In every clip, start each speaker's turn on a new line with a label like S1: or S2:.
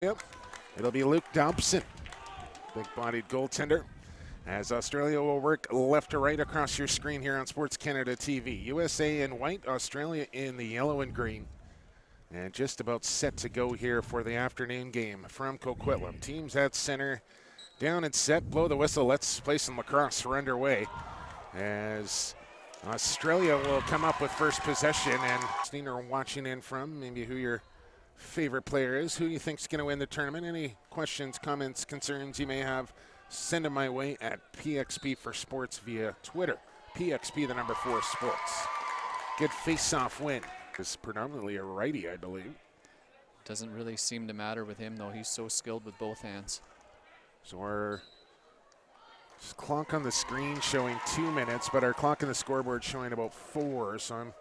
S1: Yep, it'll be Luke Dobson, big-bodied goaltender, as Australia will work left to right across your screen here on Sports Canada TV. USA in white, Australia in the yellow and green. And just about set to go here for the afternoon game from Coquitlam. Teams at center, down and set, blow the whistle. Let's play some lacrosse. We're underway as Australia will come up with first possession. And listening or watching in from, maybe who your favorite player is, who you think's going to win the tournament. Any questions, comments, concerns you may have, send them my way at PXP for Sports via Twitter. PXP, the number 4 Sports. Good face-off win. Is predominantly a righty, I believe.
S2: Doesn't really seem to matter with him, though. He's so skilled with both hands.
S1: So our clock on the screen showing 2 minutes, but our clock on the scoreboard showing about 4. So I'm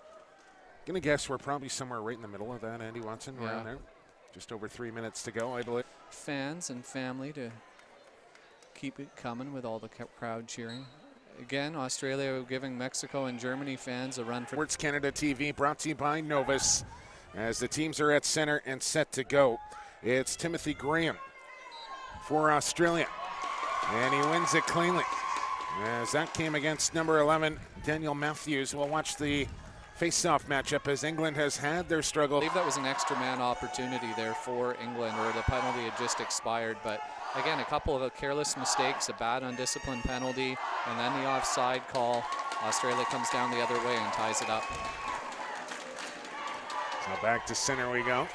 S1: going to guess we're probably somewhere right in the middle of that, Andy Watson, around there. Just over 3 minutes to go, I believe.
S2: Fans and family to keep it coming with all the crowd cheering. Again, Australia giving Mexico and Germany fans a run for
S1: Sports Canada TV, brought to you by Novus. As the teams are at center and set to go, it's Timothy Graham for Australia, and he wins it cleanly. As that came against number 11, Daniel Matthews. We'll watch the face-off matchup as England has had their struggle.
S2: I believe that was an extra man opportunity there for England, or the penalty had just expired, but again, a couple of careless mistakes, a bad undisciplined penalty, and then the offside call. Australia comes down the other way and ties it up.
S1: So back to center we go.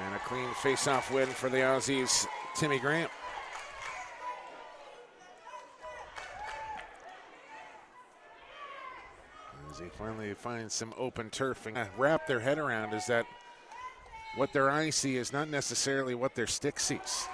S1: And a clean face-off win for the Aussies, Timmy Graham. As he finally finds some open turf and wrap their head around is that what their eyes see is not necessarily what their stick sees.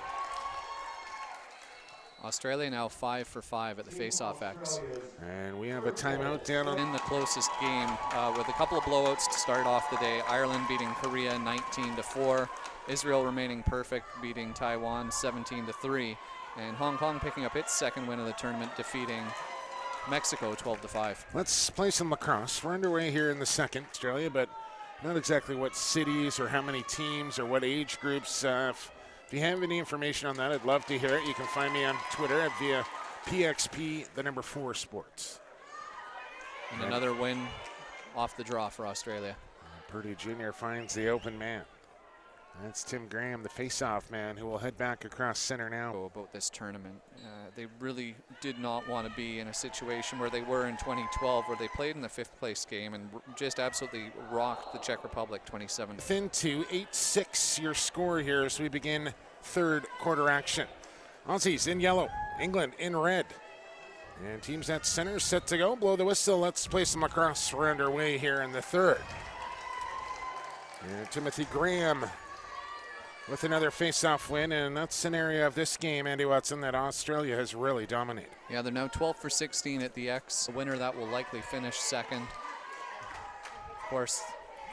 S2: Australia now 5 for 5 at the face-off X.
S1: And we have a timeout down on
S2: in the closest game with a couple of blowouts to start off the day. Ireland beating Korea 19-4. Israel remaining perfect, beating Taiwan 17-3. And Hong Kong picking up its second win of the tournament, defeating Mexico 12-5.
S1: Let's play some lacrosse. We're underway here in the second, Australia, but not exactly what cities or how many teams or what age groups. If you have any information on that, I'd love to hear it. You can find me on Twitter via PXP, the number 4 Sports.
S2: And another win off the draw for Australia.
S1: Purdy Jr. finds the open man. That's Tim Graham, the face-off man, who will head back across center now.
S2: About this tournament, they really did not want to be in a situation where they were in 2012, where they played in the 5th place game and just absolutely rocked the Czech Republic 27.
S1: Within 2, 8-6 your score here as we begin third quarter action. Aussies in yellow, England in red. And teams at center set to go. Blow the whistle. Let's play some lacrosse. We're underway here in the third. And Timothy Graham with another face-off win, and that's an area of this game, Andy Watson, that Australia has really dominated.
S2: Yeah, they're now 12 for 16 at the X. A winner that will likely finish second. Of course,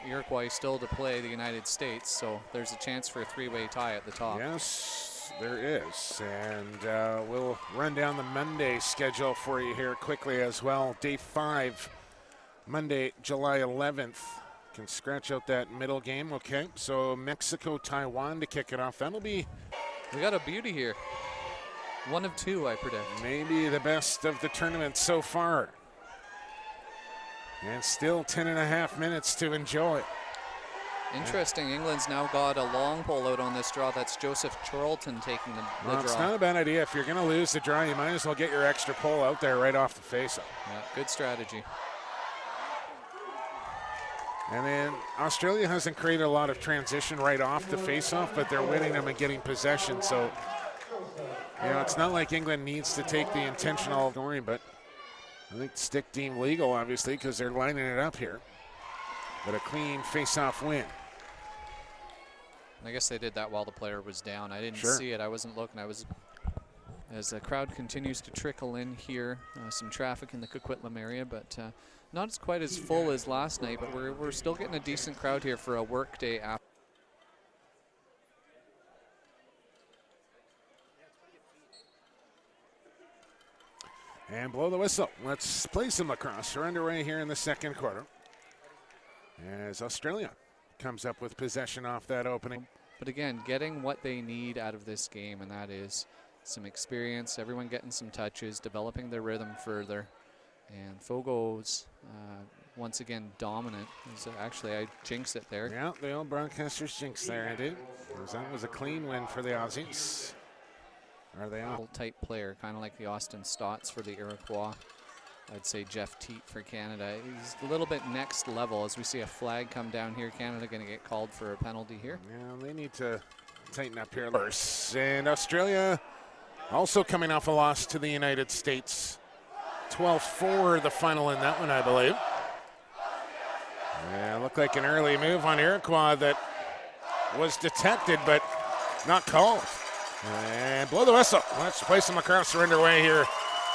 S2: Iroquois still to play the United States, so there's a chance for a 3-way tie at the top.
S1: Yes, there is, and we'll run down the Monday schedule for you here quickly as well. Day 5, Monday, July 11th. Can scratch out that middle game. Okay, so Mexico, Taiwan to kick it off. That'll be...
S2: We got a beauty here. 1 of 2, I predict.
S1: Maybe the best of the tournament so far. And still 10.5 minutes to enjoy.
S2: Interesting, England's now got a long pole out on this draw. That's Joseph Charlton taking the draw.
S1: It's not a bad idea. If you're going to lose the draw, you might as well get your extra pole out there right off the face-off.
S2: Yeah, good strategy.
S1: And then Australia hasn't created a lot of transition right off the face-off, but they're winning them and getting possession. So, you know, it's not like England needs to take the intentional scoring, but I think stick deemed legal, obviously, because they're lining it up here. But a clean face-off win.
S2: I guess they did that while the player was down. I didn't see it. I wasn't looking. As the crowd continues to trickle in here, some traffic in the Coquitlam area, but not as quite as full as last night, but we're still getting a decent crowd here for a work day after.
S1: And blow the whistle. Let's play some lacrosse. We're underway here in the second quarter. As Australia comes up with possession off that opening.
S2: But again, getting what they need out of this game, and that is some experience, everyone getting some touches, developing their rhythm further. And Fogo's once again dominant. Actually, I jinxed it there.
S1: Yeah, the old broadcasters jinxed there, indeed. That was a clean win for the Aussies. Are they on?
S2: Type player, kind of like the Austin Stotts for the Iroquois. I'd say Jeff Teat for Canada. He's a little bit next level as we see a flag come down here. Canada going to get called for a penalty here.
S1: Yeah, they need to tighten up here. And Australia also coming off a loss to the United States. 12-4 the final in that one, I believe. Yeah, looked like an early move on Iroquois that was detected but not called. And blow the whistle. Let's play some lacrosse underway here.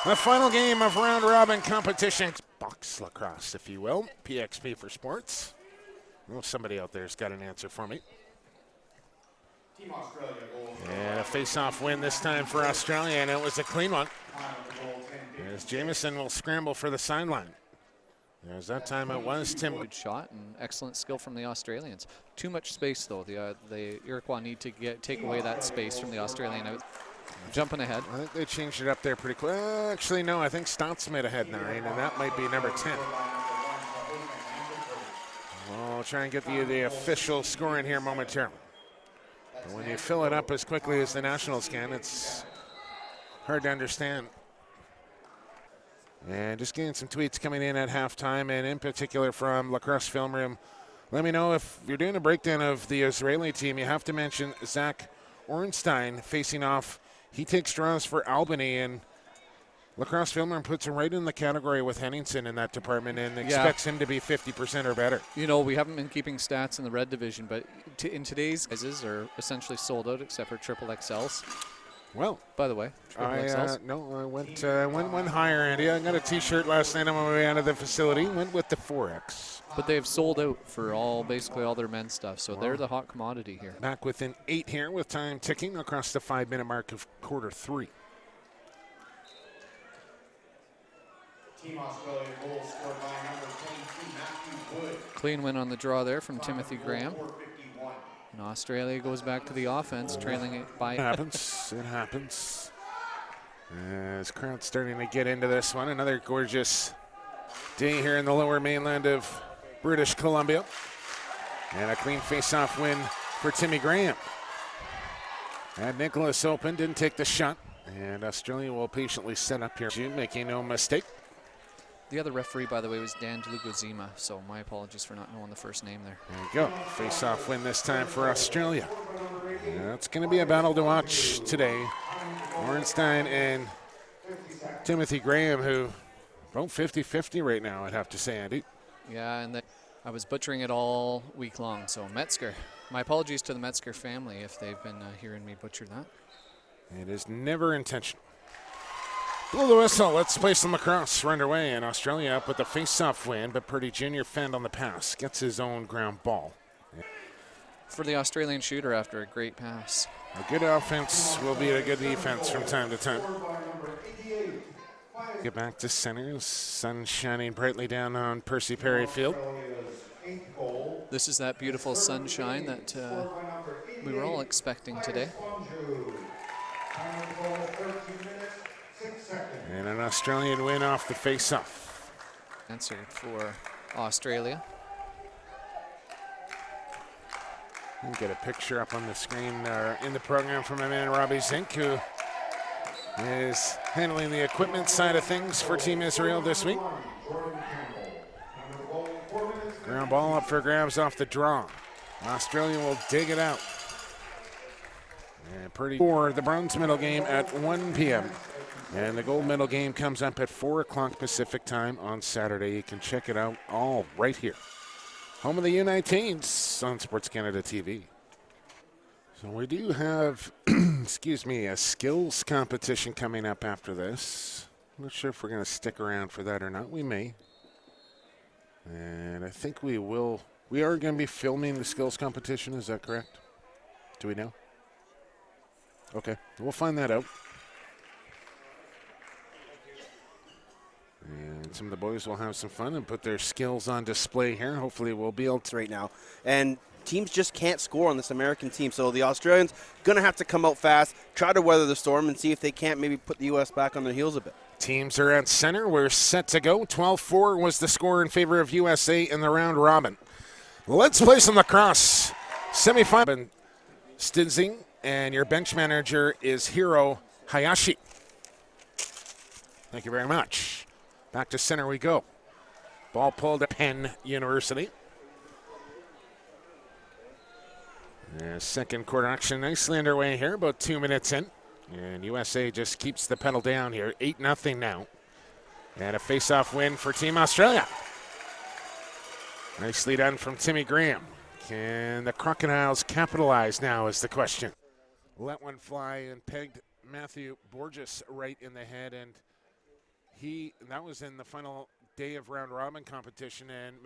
S1: The final game of round robin competition. Box lacrosse, if you will. PXP for sports. Well, somebody out there's got an answer for me.
S3: Team Australia goal.
S1: And a face-off win this time for Australia, and it was a clean one. As Jamieson will scramble for the sideline. As that time it was Tim.
S2: Good shot and excellent skill from the Australians. Too much space though. The Iroquois need to take away that space from the Australian out. Jumping ahead.
S1: I think they changed it up there pretty quick. Actually, no, I think Stotts made a head 9, and that might be number 10. We'll try and get the official score in here momentarily. But when you fill it up as quickly as the Nationals can, it's hard to understand. And just getting some tweets coming in at halftime, and in particular from Lacrosse Film Room. Let me know if you're doing a breakdown of the Israeli team, you have to mention Zach Ornstein facing off. He takes draws for Albany, and Lacrosse Film Room puts him right in the category with Henningsen in that department and expects him to be 50% or better.
S2: You know, we haven't been keeping stats in the red division, but in today's sizes are essentially sold out except for triple XLs.
S1: Well,
S2: by the way,
S1: I went one higher, Andy. I got a T-shirt last night on my way out of the facility. Went with the 4X.
S2: But they've sold out for basically all their men's stuff, so they're the hot commodity here.
S1: Back within 8 here with time ticking across the 5-minute mark of quarter 3.
S3: Team Australia goal scored by number 22, Matthew Wood.
S2: Clean win on the draw there from Timothy Graham. And Australia goes back to the offense, trailing it by.
S1: It happens. It happens. As crowd's starting to get into this one. Another gorgeous day here in the lower mainland of British Columbia. And a clean face-off win for Timmy Graham. Had Nicholas open, didn't take the shot. And Australia will patiently set up here, making no mistake.
S2: The other referee, by the way, was Dan Lugozima, so my apologies for not knowing the first name there.
S1: There you go. Face-off win this time for Australia. It's going to be a battle to watch today. Ornstein and Timothy Graham, who both 50-50 right now, I'd have to say, Andy.
S2: Yeah, and I was butchering it all week long, so Metzger. My apologies to the Metzger family if they've been hearing me butcher that.
S1: It is never intentional. Blow the whistle. Let's play some lacrosse. We're underway, and Australia up with a face-off win, but Purdy Jr. fend on the pass. Gets his own ground ball.
S2: For the Australian shooter after a great pass.
S1: A good offense will be a good defense from time to time. Get back to center. Sun shining brightly down on Percy Perry Field.
S2: This is that beautiful sunshine that we were all expecting today.
S1: And an Australian win off the face-off.
S2: Answer for Australia.
S1: We'll get a picture up on the screen in the program from my man Robbie Zink, who is handling the equipment side of things for Team Israel this week. Ground ball up for grabs off the draw. Australia will dig it out. And Purdy for the bronze medal game at 1 p.m. And the gold medal game comes up at 4 o'clock Pacific time on Saturday. You can check it out all right here. Home of the U19s on Sports Canada TV. So we do have, excuse me, a skills competition coming up after this. I'm not sure if we're going to stick around for that or not. We may. And I think we will. We are going to be filming the skills competition. Is that correct? Do we know? Okay, we'll find that out. And some of the boys will have some fun and put their skills on display here. Hopefully we'll be able to
S4: right now. And teams just can't score on this American team. So the Australians going to have to come out fast, try to weather the storm, and see if they can't maybe put the U.S. back on their heels a bit.
S1: Teams are at center. We're set to go. 12-4 was the score in favor of USA in the round robin. Let's play some lacrosse. Semifinal. Stinzing, and your bench manager is Hiro Hayashi. Thank you very much. Back to center we go. Ball pulled at Penn University. Second quarter action nicely underway here, about 2 minutes in. And USA just keeps the pedal down here. 8-0 now. And a face-off win for Team Australia. Nicely done from Timmy Graham. Can the Crocodiles capitalize now is the question. Let one fly and pegged Matthew Borges right in the head, and that was in the final day of round robin competition, and